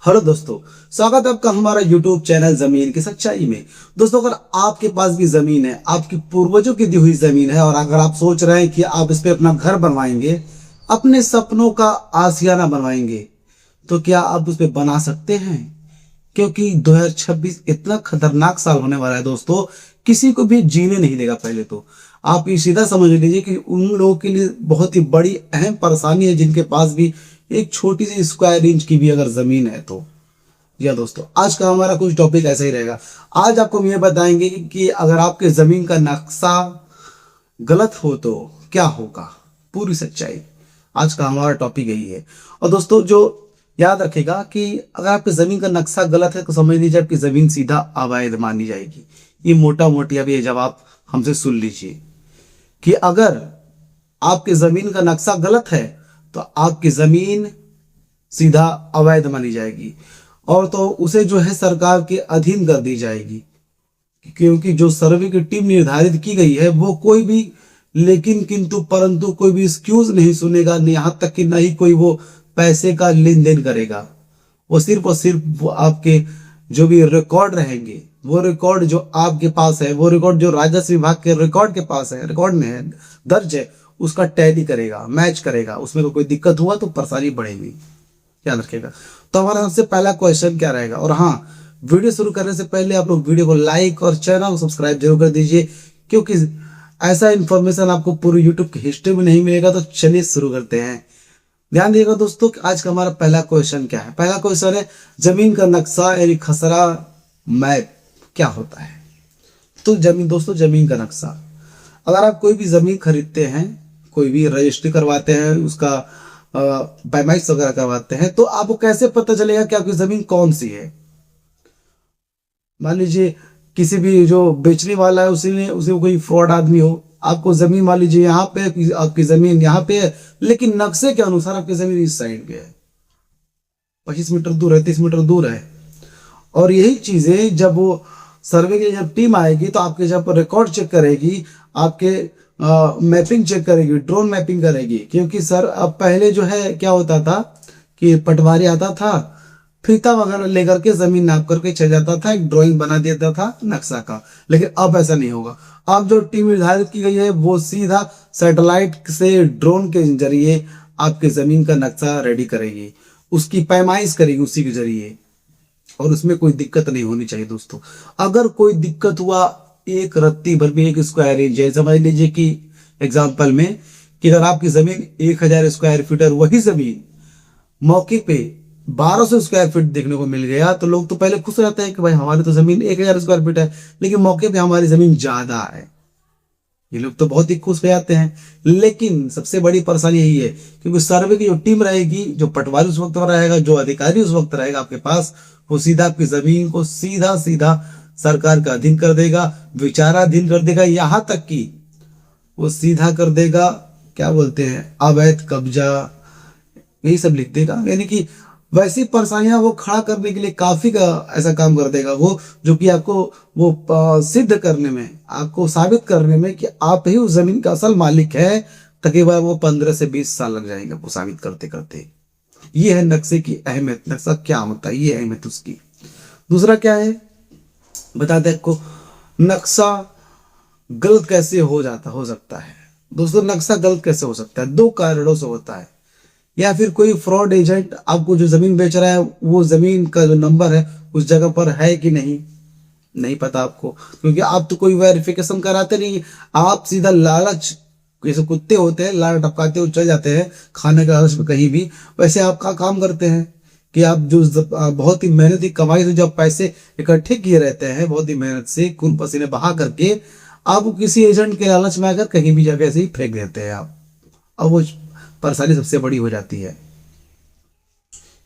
Hello दोस्तों, स्वागत है आपका हमारा YouTube चैनल जमीन की सच्चाई में। दोस्तों, अगर आपके पास भी जमीन है, आपकी पूर्वजों की दी हुई जमीन है और अगर आप सोच रहे हैं कि आप इस पे अपना घर बनवाएंगे, अपने सपनों का आशियाना बनवाएंगे, तो क्या आप उस पे बना सकते हैं? क्योंकि 2026 इतना खतरनाक साल होने वाला है दोस्तों, किसी को भी जीने नहीं देगा। पहले तो आप ये सीधा समझ लीजिए कि उन लोगों के लिए बहुत ही बड़ी अहम परेशानी है जिनके पास भी एक छोटी सी स्क्वायर इंच की भी अगर जमीन है तो। या दोस्तों, आज का हमारा कुछ टॉपिक ऐसा ही रहेगा। आज आपको हम ये बताएंगे कि अगर आपके जमीन का नक्शा गलत हो तो क्या होगा, पूरी सच्चाई। आज का हमारा टॉपिक यही है। और दोस्तों, जो याद रखेगा कि अगर आपकी जमीन का नक्शा गलत है तो समझ लीजिए आपकी जमीन सीधा अवैध मानी जाएगी। ये मोटा मोटी अब ये जवाब हमसे सुन लीजिए कि अगर आपके जमीन का नक्शा गलत है तो आपकी जमीन सीधा अवैध मानी जाएगी और तो उसे जो है सरकार के अधीन कर दी जाएगी, क्योंकि जो सर्वे की टीम निर्धारित की गई है वो कोई भी लेकिन किंतु परंतु कोई भी एक्सक्यूज नहीं सुनेगा, यहाँ तक कि नहीं कोई वो पैसे का लेन देन करेगा। वो सिर्फ और सिर्फ वो आपके जो भी रिकॉर्ड रहेंगे, वो रिकॉर्ड जो आपके पास है, वो रिकॉर्ड जो राजस्व विभाग के रिकॉर्ड के पास है, रिकॉर्ड में है, दर्ज है, उसका टैली करेगा, मैच करेगा। उसमें कोई दिक्कत हुआ तो परेशानी बढ़ेगी, याद रखिएगा। तो हमारा सबसे पहला क्वेश्चन क्या रहेगा। और हाँ, वीडियो शुरू करने से पहले आप लोग वीडियो को लाइक और चैनल को सब्सक्राइब जरूर कर दीजिए, क्योंकि ऐसा इन्फॉर्मेशन आपको पूरी यूट्यूब की हिस्ट्री में नहीं मिलेगा। तो चलिए शुरू करते हैं। ध्यान दिएगा दोस्तों कि आज का हमारा पहला क्वेश्चन क्या है। पहला क्वेश्चन है, जमीन का नक्शा यानी खसरा मैप क्या होता है। तो जमीन दोस्तों, जमीन का नक्शा, अगर आप कोई भी जमीन खरीदते हैं, कोई भी रजिस्ट्री करवाते हैं, उसका पैमाइश वगैरह करवाते हैं, तो आपको कैसे पता चलेगा कि आपकी जमीन कौन सी है। मान लीजिए किसी भी जो बेचने वाला है उसी कोई फ्रॉड आदमी हो, आपको जमीन मान लीजिए यहाँ पे आपकी जमीन यहाँ पे है, लेकिन नक्शे के अनुसार आपकी जमीन इस साइड पे है, 25 मीटर दूर है, 30 मीटर दूर है। और यही चीजें जब वो सर्वे की जब टीम आएगी तो आपके जब रिकॉर्ड चेक करेगी, आपके मैपिंग चेक करेगी, ड्रोन मैपिंग करेगी। क्योंकि सर अब पहले जो है क्या होता था कि पटवारी आता था, फीता वगैरह लेकर के जमीन नाप करके चल जाता था, एक ड्राइंग बना देता था नक्शा का। लेकिन अब ऐसा नहीं होगा। अब जो टीम निर्धारित की गई है वो सीधा सैटेलाइट से ड्रोन के जरिए आपके जमीन का नक्शा रेडी करेगी, उसकी पैमाइश करेगी उसी के जरिए, और उसमें कोई दिक्कत नहीं होनी चाहिए दोस्तों। अगर कोई दिक्कत हुआ, एक रत्ती भर भी, एक स्क्वायर इंच है, समझ लीजिए कि एग्जांपल में कि अगर आपकी जमीन 1000 स्क्वायर फीट है, वही जमीन मौके पे 1200 स्क्वायर फीट देखने को मिल गया, तो लोग तो पहले खुश रहते हैं कि भाई हमारी तो जमीन 1000 स्क्वायर फीट है, लेकिन मौके पे हमारी जमीन ज्यादा है। ये लोग तो बहुत ही खुश हो जाते हैं। लेकिन सबसे बड़ी परेशानी यही है, क्योंकि सर्वे की जो टीम रहेगी, जो पटवारी उस वक्त रहेगा, जो अधिकारी उस वक्त रहेगा आपके पास, वो सीधा आपकी जमीन को सीधा सीधा सरकार का अधीन कर देगा, विचाराधीन कर देगा, यहां तक कि वो सीधा कर देगा, क्या बोलते हैं, अवैध कब्जा, यही सब लिख देगा। यानी कि वैसी परेशानियां वो खड़ा करने के लिए काफी का ऐसा काम कर देगा वो, जो कि आपको वो सिद्ध करने में, आपको साबित करने में कि आप ही उस जमीन का असल मालिक है, तकरीबन वो 15 से 20 साल लग जाएंगे आपको साबित करते करते। ये है नक्शे की अहमियत। नक्शा क्या होता है, ये अहमियत उसकी। दूसरा क्या है बताते हैं आपको, नक्शा गलत कैसे हो सकता है। दोस्तों, नक्शा गलत कैसे हो सकता है, दो कारणों से होता है। या फिर कोई फ्रॉड एजेंट आपको जो जमीन बेच रहा है, वो जमीन का जो नंबर है उस जगह पर है कि नहीं पता आपको, क्योंकि आप तो कोई वेरिफिकेशन कराते नहीं। आप सीधा लालच, जैसे कुत्ते होते हैं लालच टपकाते हुए चल जाते हैं खाने के लालच में कहीं भी, वैसे आपका काम करते हैं कि आप जो बहुत ही मेहनती कमाई से जब पैसे इकट्ठे किए रहते हैं, बहुत ही मेहनत से खून पसीने बहा करके, आप किसी एजेंट के लालच में आकर कहीं भी जगह से ही फेंक देते हैं आप। अब वो परेशानी सबसे बड़ी हो जाती है,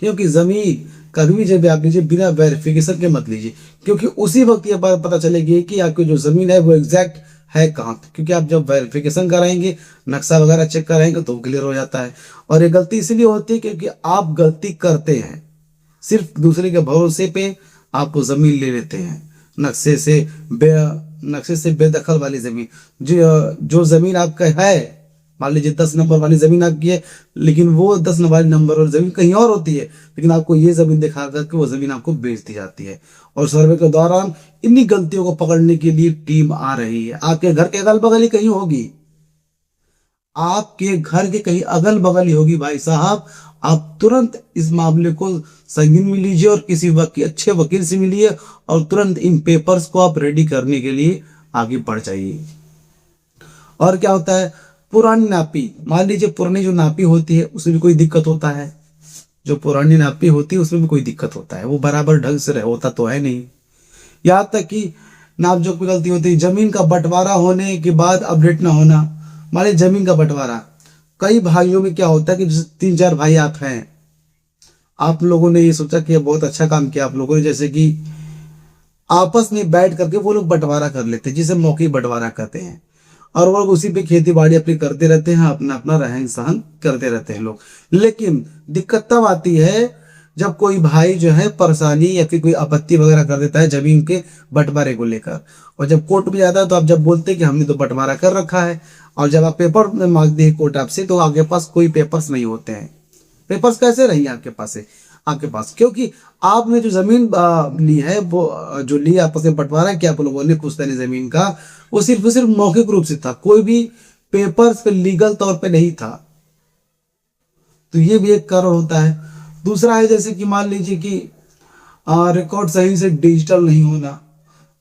क्योंकि जमीन कभी भी जब आप लीजिए बिना वेरिफिकेशन के मत लीजिए, क्योंकि उसी वक्त ये बात पता चलेगी कि आपकी जो जमीन है वो एग्जैक्ट है कहाँ। क्योंकि आप जब वेरिफिकेशन कराएंगे, नक्शा वगैरह चेक कराएंगे, तो क्लियर हो जाता है। और ये गलती इसलिए होती है क्योंकि आप गलती करते हैं, सिर्फ दूसरे के भरोसे पे आप जमीन ले लेते हैं, नक्शे से बेदखल वाली जमीन। जो जमीन आपका है, मान लीजिए 10 नंबर वाली जमीन आपकी है, लेकिन वो 10 नंबर वाली जमीन कहीं और होती है, लेकिन आपको ये जमीन दिखा करके वो जमीन आपको बेच दी जाती है। और सर्वे के दौरान इन्हीं गलतियों को पकड़ने के लिए टीम आ रही है। आपके घर के अगल बगल ही कहीं होगी, आपके घर के कहीं अगल बगल ही होगी भाई साहब। आप तुरंत इस मामले को संगीन में लीजिए और किसी अच्छे वकील से मिलिए और तुरंत इन पेपर्स को आप रेडी करने के लिए आगे बढ़ जाइए। और क्या होता है, पुरानी नापी, मान लीजिए पुरानी जो नापी होती है उसमें भी कोई दिक्कत होता है, जो पुरानी नापी होती है उसमें भी कोई दिक्कत होता है, वो बराबर ढंग से होता तो है नहीं। यहाँ तक कि नाप जोख में गलती होती है, जमीन का बंटवारा होने के बाद अपडेट ना होना। मान लीजिए जमीन का बंटवारा, कई भाइयों में क्या होता है कि जैसे 3-4 भाई आप हैं, आप लोगों ने ये सोचा कि बहुत अच्छा काम किया आप लोगों ने, जैसे कि आपस में बैठ करके वो लोग बंटवारा कर लेते हैं, जिसे मौखिक बंटवारा कहते हैं, और वो लोग उसी पे खेती बाड़ी अपनी करते रहते हैं, अपना अपना रहन सहन करते रहते हैं लोग। लेकिन दिक्कत तब आती है जब कोई भाई जो है परेशानी या फिर कोई आपत्ति वगैरह कर देता है जमीन के बंटवारे को लेकर, और जब कोर्ट में जाता है तो आप जब बोलते हैं कि हमने तो बंटवारा कर रखा है, और जब आप पेपर में मांगते हैं कोर्ट आपसे तो आपके पास कोई पेपर्स नहीं होते हैं। पेपर्स कैसे रहेंगे आपके पास से आपके पास, क्योंकि आपने जो जमीन ली है, वो जो ली आपस में बंटवारा किया आप लोगों ने पुश्तैनी जमीन का, वो सिर्फ मौखिक रूप से था, कोई भी पेपर्स पे लीगल तौर पे नहीं था। तो ये भी एक कारण होता है। दूसरा है जैसे कि मान लीजिए कि रिकॉर्ड सही से डिजिटल नहीं होना,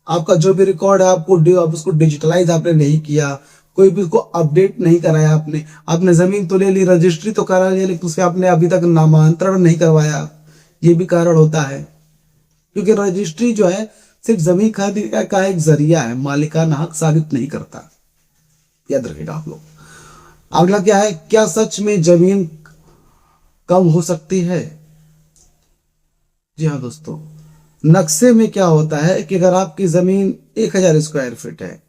आपका जो भी रिकॉर्ड है आप उसको डिजिटलाइज आपने नहीं किया, कोई भी उसको अपडेट नहीं कराया आपने जमीन तो ले ली, रजिस्ट्री तो करा लिया, लेकिन उससे आपने अभी तक नामांतरण नहीं करवाया, ये भी कारण होता है। क्योंकि रजिस्ट्री जो है सिर्फ जमीन खरीदने का एक जरिया है, मालिकाना हक साबित नहीं करता, याद रखिएगा आप लोग। अगला क्या है, क्या सच में जमीन कम हो सकती है? जी हाँ दोस्तों, नक्शे में क्या होता है कि अगर आपकी जमीन 1000 स्क्वायर फीट है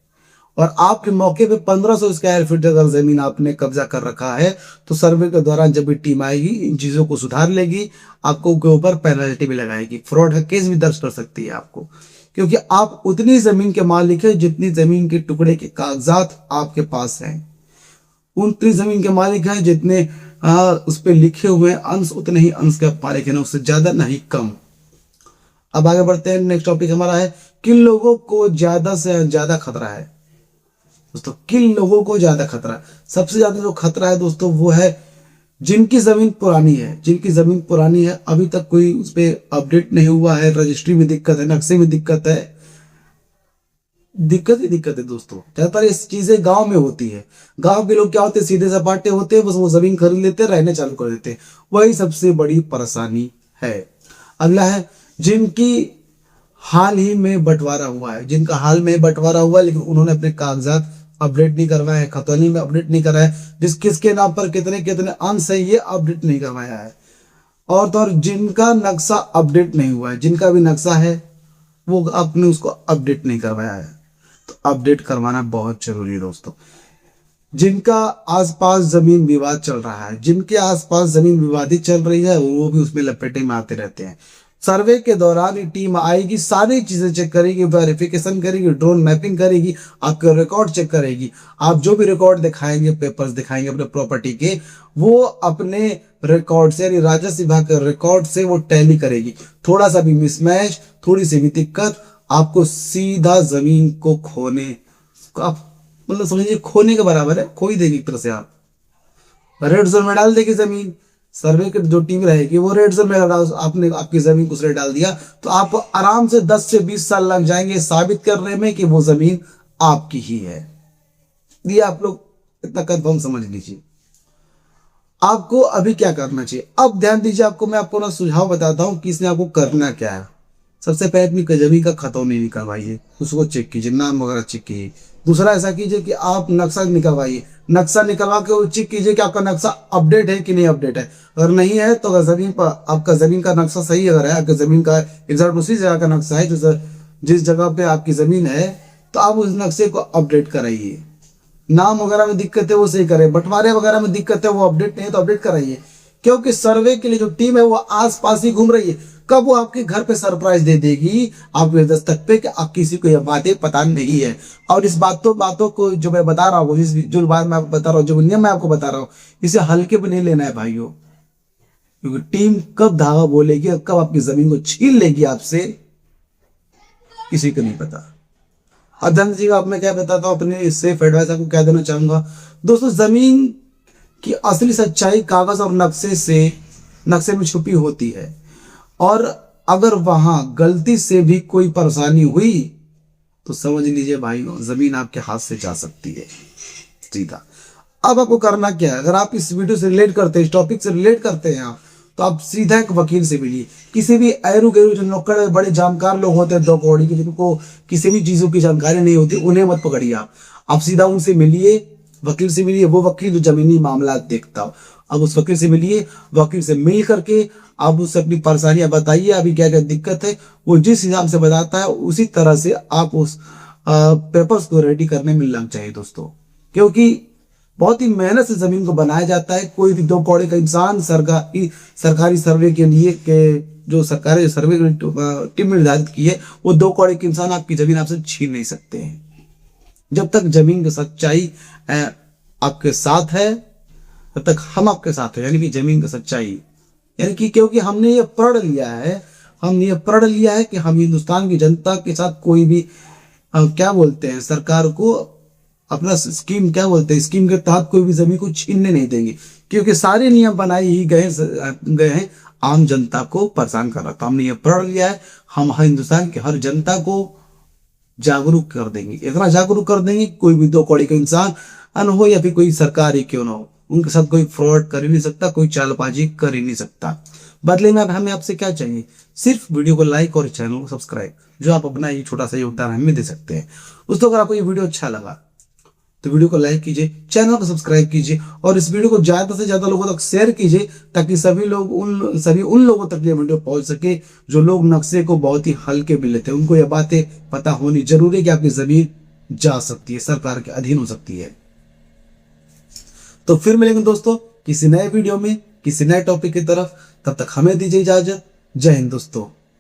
और आपके मौके पे 1500 स्क्वायर फीट अगर जमीन आपने कब्जा कर रखा है, तो सर्वे के दौरान जब भी टीम आएगी इन चीजों को सुधार लेगी, आपको के ऊपर पेनल्टी भी लगाएगी, फ्रॉड का केस भी दर्ज कर सकती है आपको, क्योंकि आप उतनी जमीन के मालिक हैं जितनी जमीन के टुकड़े के कागजात आपके पास हैं, उतनी जमीन के मालिक हैं जितने उस पर लिखे हुए अंश, उतने ही अंश के मालिक हैं, उससे ज्यादा नहीं कम। अब आगे बढ़ते हैं, नेक्स्ट टॉपिक हमारा है किन लोगों को ज्यादा से ज्यादा खतरा है। दोस्तों किन लोगों को ज्यादा खतरा, सबसे ज्यादा जो खतरा है दोस्तों वो है जिनकी जमीन पुरानी है, जिनकी जमीन पुरानी है, अभी तक कोई उस पर अपडेट नहीं हुआ है, रजिस्ट्री में दिक्कत है, नक्शे में दिक्कत है, दिक्कत ही दिक्कत है दोस्तों। ज्यादातर इस चीजें गांव में होती है, गांव के लोग क्या होते हैं, सीधे सपाटे होते हैं, बस वो जमीन खरीद लेते हैं, रहने चालू कर देते हैं, वही सबसे बड़ी परेशानी है। अगला है जिनकी हाल ही में बंटवारा हुआ है, जिनका हाल में बंटवारा हुआ है लेकिन उन्होंने अपने कागजात अपडेट नहीं करवाया है, खतौनी में अपडेट नहीं कराया है, जिस किसके नाम पर कितने कितने अंश है ये अपडेट नहीं करवाया है, और तो और जिनका नक्शा अपडेट नहीं हुआ है, जिनका भी नक्शा है वो आपने उसको अपडेट नहीं करवाया है, तो अपडेट करवाना बहुत जरूरी है दोस्तों। जिनका आसपास जमीन विवाद चल रहा है, जिनके आसपास जमीन विवादित चल रही है, वो भी उसमें लपेटे में आते रहते हैं। सर्वे के दौरान ये टीम आएगी, सारी चीजें चेक करेगी, वेरिफिकेशन करेगी, ड्रोन मैपिंग करेगी, आपके रिकॉर्ड चेक करेगी, आप जो भी रिकॉर्ड दिखाएंगे, पेपर्स दिखाएंगे अपने प्रॉपर्टी के, वो अपने रिकॉर्ड से यानी राजस्व विभाग के रिकॉर्ड से वो टैली करेगी। थोड़ा सा भी मिसमैच, थोड़ी सी भी दिक्कत, आपको सीधा जमीन को खोने आप मतलब समझिए खोने के बराबर है, खो ही देगी एक तरह से, आप रेड जोन में डाल देगी जमीन। सर्वे की जो टीम रहेगी वो रेड जोन में, आपने आपकी जमीन को डाल दिया तो आप आराम से 10 से 20 साल लग जाएंगे साबित करने में कि वो जमीन आपकी ही है। ये आप लोग इतना कंफर्म समझ लीजिए। आपको अभी क्या करना चाहिए, अब ध्यान दीजिए, आपको मैं आपको ना सुझाव बताता हूं कि इसमें आपको करना क्या है। सबसे पहले अपनी जमीन का खतौनी निकलवाइए, उसको चेक कीजिए, नाम वगैरह चेक कीजिए। दूसरा ऐसा कीजिए कि आप नक्शा निकलवाइए, नक्शा निकलवा के चेक कीजिए कि आपका नक्शा अपडेट है कि नहीं अपडेट है। अगर नहीं है तो अगर जमीन पर आपका जमीन का नक्शा सही अगर है, आपकी जमीन का एग्जैक्ट उसी जगह का नक्शा है जो जिस जगह पे आपकी जमीन है, तो आप उस नक्शे को अपडेट कराइए। नाम वगैरह में दिक्कत है वो सही करें, बंटवारे वगैरह में दिक्कत है वो अपडेट नहीं है तो अपडेट कराइए। क्योंकि सर्वे के लिए जो टीम है वो आस पास ही घूम रही है। कब वो आपके घर पे सरप्राइज दे देगी आपके दस्तक पे कि आप किसी को ये बातें पता नहीं है। और इस बातों को जो मैं बता रहा हूँ, जो बात मैं आपको बता रहा हूँ, जो नियम मैं आपको बता रहा हूँ, इसे हल्के में नहीं लेना है भाइयों। क्योंकि टीम कब धावा बोलेगी और कब आपकी जमीन को छीन लेगी आपसे, किसी को नहीं पता। अध्ययन जी का अब मैं क्या बताता हूँ अपने सेफ एडवाइस आपको क्या देना चाहूंगा। दोस्तों, जमीन की असली सच्चाई कागज और नक्शे में छुपी होती है, और अगर वहां गलती से भी कोई परेशानी हुई तो समझ लीजिए भाइयों, जमीन आपके हाथ से जा सकती है सीधा। अब आपको करना क्या है, अगर आप इस वीडियो से रिलेट करते हैं, इस टॉपिक से रिलेट करते हैं आप, तो आप सीधा एक वकील से मिलिए। किसी भी ऐरू गैरू जो नौकर बड़े जानकार लोग होते हैं दो कौड़ी के, जिनको किसी भी चीजों की जानकारी नहीं होती, उन्हें मत पकड़िए। आप सीधा उनसे मिलिए, वकील से मिलिए, वो वकील जो जमीनी मामला देखता हो। अब उस वकील से मिलिए, वकील से मिल करके आप उससे अपनी परेशानियां बताइए, अभी क्या क्या दिक्कत है, वो जिस हिसाब से बताता है उसी तरह से आप उस पेपर्स को रेडी करने में लग चाहिए दोस्तों। क्योंकि बहुत ही मेहनत से जमीन को बनाया जाता है। कोई भी दो कौड़े का इंसान सरकारी सर्वे के लिए जो सरकारी सर्वे टीम निर्धारित की है, वो दो कौड़े के इंसान आपकी जमीन आपसे छीन नहीं सकते हैं। जब तक जमीन की सच्चाई आपके साथ है, तब तक हम आपके साथ है, यानी कि जमीन की सच्चाई, यानी कि क्योंकि हमने ये प्रण लिया है कि हम हिंदुस्तान की जनता के साथ कोई भी क्या बोलते हैं, सरकार को अपना स्कीम के तहत कोई भी जमीन को छीनने नहीं देंगे। क्योंकि सारे नियम बनाए ही गए हैं आम जनता को परेशान कर रहा। तो हमने ये प्रण लिया है, हम हिंदुस्तान के हर जनता को जागरूक कर देंगे, इतना जागरूक कर देंगे, कोई भी दो कौड़ी का इंसान हो या फिर कोई सरकार ही क्यों ना हो, उनके साथ कोई फ्रॉड कर ही नहीं सकता, कोई चालबाजी कर ही नहीं सकता। बदले में अब हमें आपसे क्या चाहिए, सिर्फ वीडियो को लाइक और चैनल को सब्सक्राइब, जो आप अपना ये छोटा सा योगदान हमें दे सकते हैं। दोस्तों, अगर आपको ये वीडियो अच्छा लगा तो वीडियो को लाइक कीजिए, चैनल को सब्सक्राइब कीजिए, और इस वीडियो को ज्यादा से ज्यादा लोगों तक शेयर कीजिए, ताकि सभी उन लोगों तक ये वीडियो पहुंच सके जो लोग नक्शे को बहुत ही हल्के में लेते हैं। उनको ये बातें पता होनी जरूरी है कि आपकी जमीन जा सकती है, सरकार के अधीन हो सकती है। तो फिर मिलेंगे दोस्तों किसी नए वीडियो में, किसी नए टॉपिक की तरफ। तब तक हमें दीजिए इजाजत। जय हिंद दोस्तों।